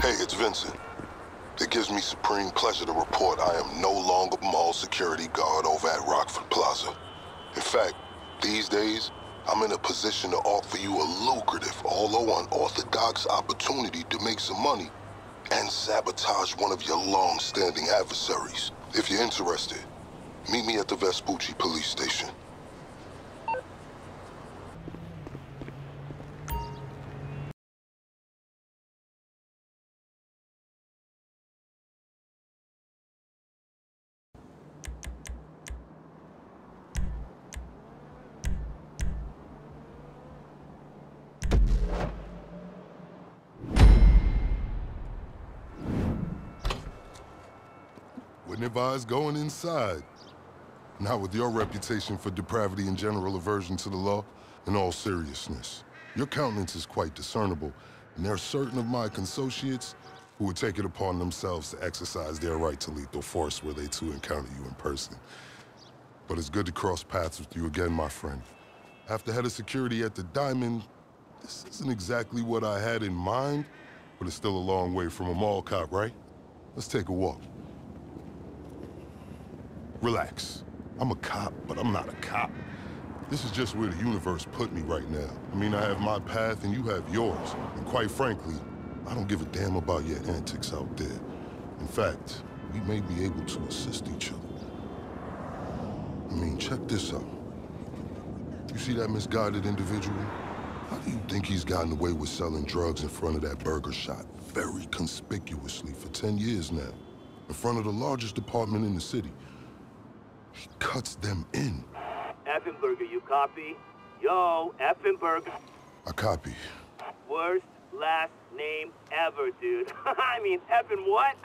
Hey, it's Vincent. It gives me supreme pleasure to report I am no longer mall security guard over at Rockford Plaza. In fact, these days, I'm in a position to offer you a lucrative, although unorthodox opportunity to make some money and sabotage one of your long-standing adversaries. If you're interested, meet me at the Vespucci police station. Wouldn't advise going inside. Not with your reputation for depravity and general aversion to the law. In all seriousness, your countenance is quite discernible, and there are certain of my consociates who would take it upon themselves to exercise their right to lethal force were they to encounter you in person. But it's good to cross paths with you again, my friend. After head of security at the Diamond, this isn't exactly what I had in mind, but it's still a long way from a mall cop, right? Let's take a walk. Relax. I'm a cop, but I'm not a cop. This is just where the universe put me right now. I mean, I have my path and you have yours. And quite frankly, I don't give a damn about your antics out there. In fact, we may be able to assist each other. I mean, check this out. You see that misguided individual? How do you think he's gotten away with selling drugs in front of that burger shop very conspicuously for 10 years now? In front of the largest department in the city. He cuts them in. Effenberger, you copy? Yo, Effenberger. I copy. Worst last name ever, dude. I mean, effing what?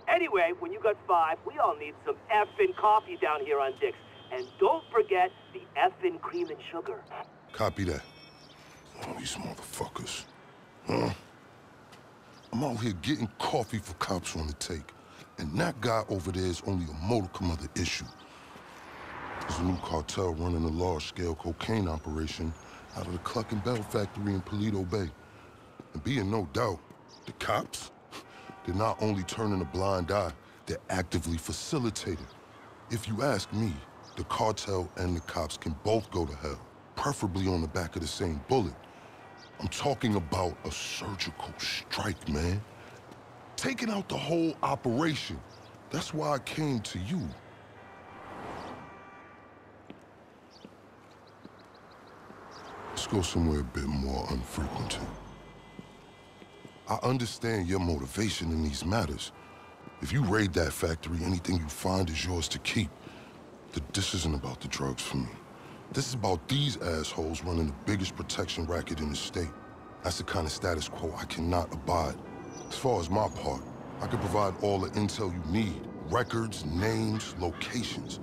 Anyway, when you got 5, we all need some effing coffee down here on Dick's. And don't forget the effing cream and sugar. Copy that. Oh, these motherfuckers. Huh? I'm out here getting coffee for cops on the take. And that guy over there is only a modicum of the issue. There's a new cartel running a large-scale cocaine operation out of the Cluckin Bell factory in Paleto Bay. And be in no doubt, the cops, they're not only turning a blind eye, they're actively facilitating. If you ask me, the cartel and the cops can both go to hell, preferably on the back of the same bullet. I'm talking about a surgical strike, man. Taking out the whole operation. That's why I came to you. Let's go somewhere a bit more unfrequented. I understand your motivation in these matters. If you raid that factory, anything you find is yours to keep. This isn't about the drugs for me. This is about these assholes running the biggest protection racket in the state. That's the kind of status quo I cannot abide. As far as my part, I can provide all the intel you need. Records, names, locations.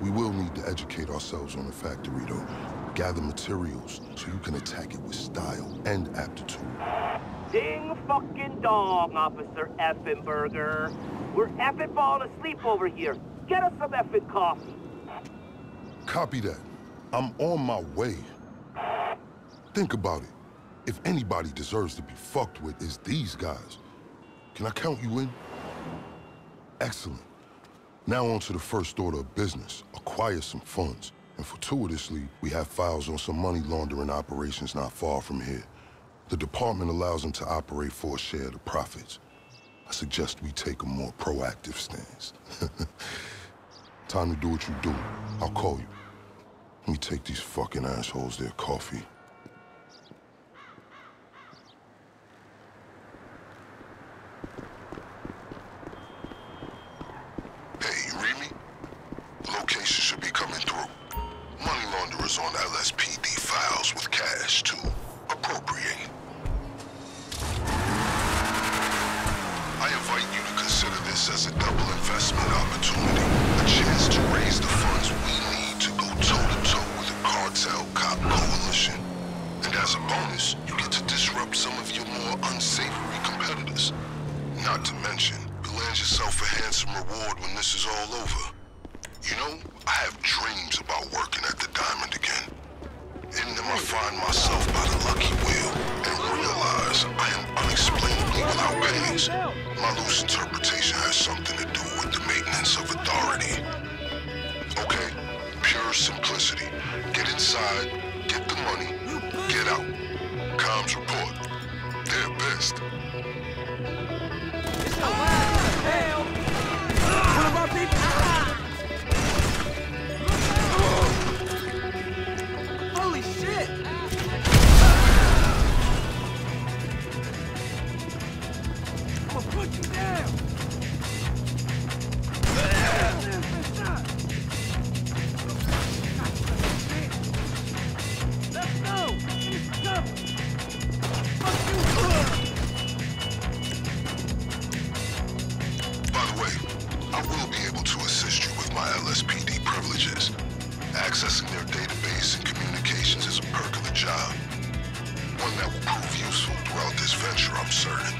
We will need to educate ourselves on the factory, though. Gather materials so you can attack it with style and aptitude. Ding fucking dong, Officer Effenberger. We're effing falling asleep over here. Get us some effing coffee. Copy that. I'm on my way. Think about it. If anybody deserves to be fucked with, it's these guys. Can I count you in? Excellent. Now on to the first order of business. Acquire some funds. And fortuitously, we have files on some money laundering operations not far from here. The department allows them to operate for a share of the profits. I suggest we take a more proactive stance. Time to do what you do. I'll call you. Let me take these fucking assholes their coffee. Hey, you read me? Location should be coming through. Money launderers on LSPD files with cash to appropriate. I invite you to consider this as a double investment opportunity. A chance to raise the funds we need to go toe-to-toe with a cartel cop coalition. And as a bonus, you get to disrupt some of your more unsavory competitors. Not to mention, you'll land yourself a handsome reward when this is all over. You know, I have dreams about working at the Diamond again. In them I find myself by the lucky wheel and realize I am unexplainably without pain. grounds. My loose interpretation has something to do with the maintenance of authority. Okay? Pure simplicity. Get inside, get the money, get out. Comms report. They're pissed. It's the last hell! One of our people! Holy shit! I'm gonna put you down! Let's go! Come! Fuck you! By the way, I will be able to assist you with my LSPD privileges. Accessing their database and communications is a perk of the job. One that will prove useful throughout this venture, I'm certain.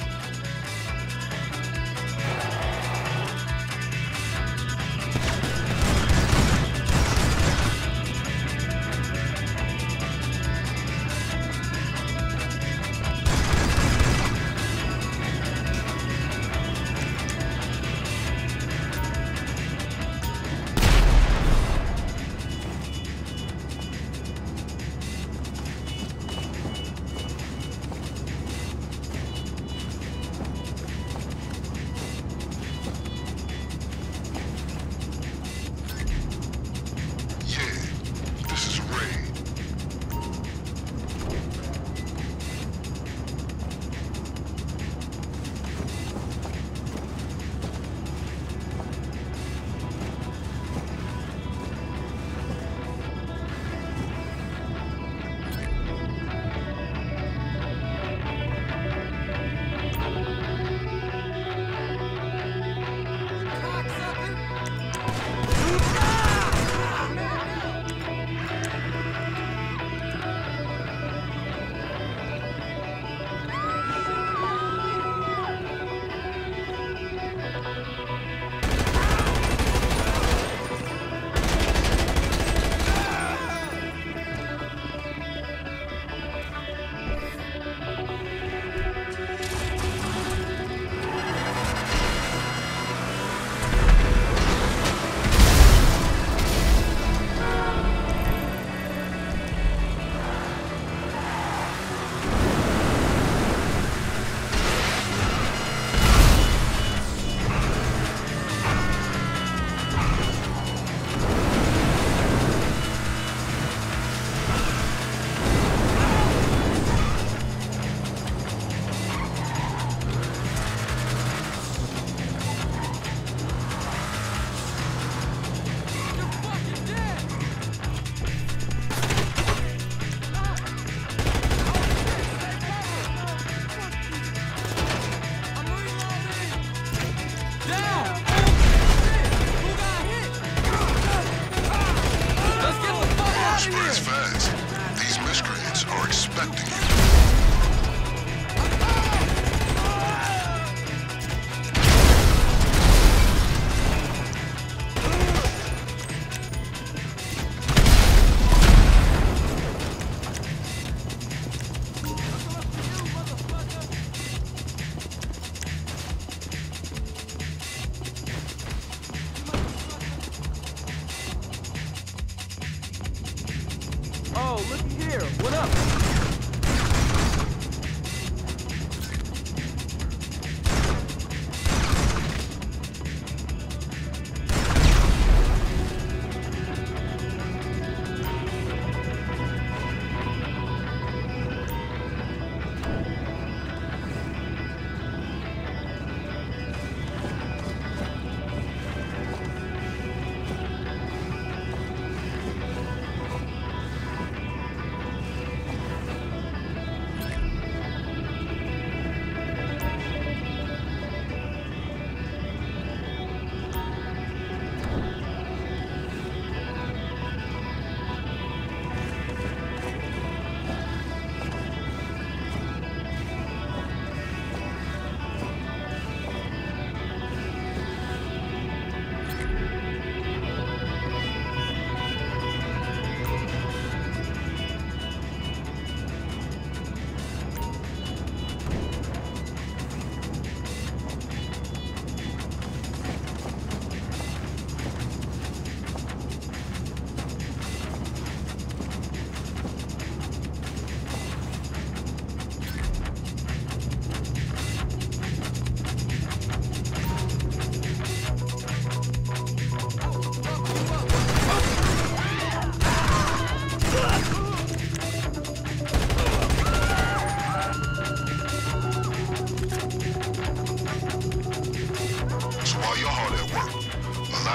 Oh, looky here. What up?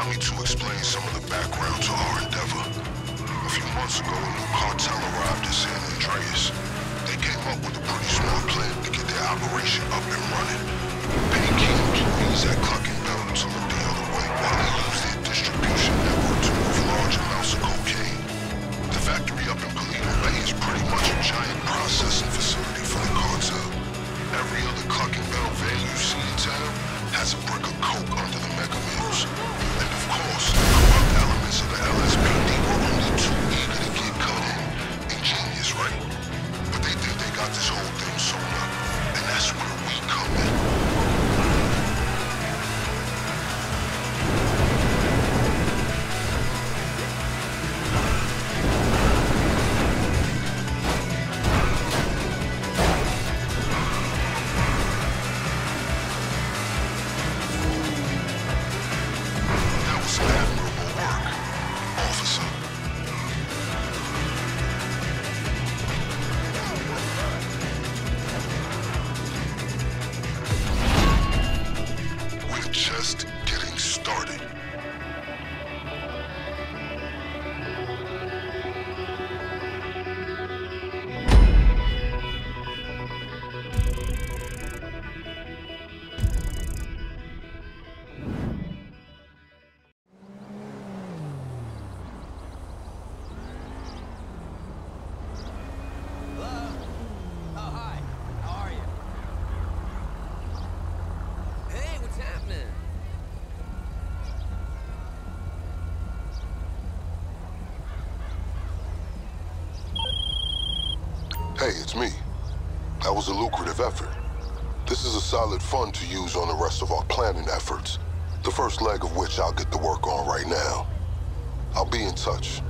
allow me to explain some of the background to our endeavor. A few months ago, a new cartel arrived in San Andreas. They came up with a pretty smart plan to get their operation up and running. Pay key employees at Cluckin to look the other way while they use their distribution network to move large amounts of cocaine. The factory up in Polito Bay is pretty much a giant processing facility for the cartel. Every other Cluckin van you see in town has a brick of coke under the mega mills. And of course, the corrupt elements of the LSPD were only too eager to get cut in. Ingenious, right? But they think they got this whole thing sewn up. And that's where we come in. Just getting started. Hey, it's me. That was a lucrative effort. This is a solid fund to use on the rest of our planning efforts, the first leg of which I'll get to work on right now. I'll be in touch.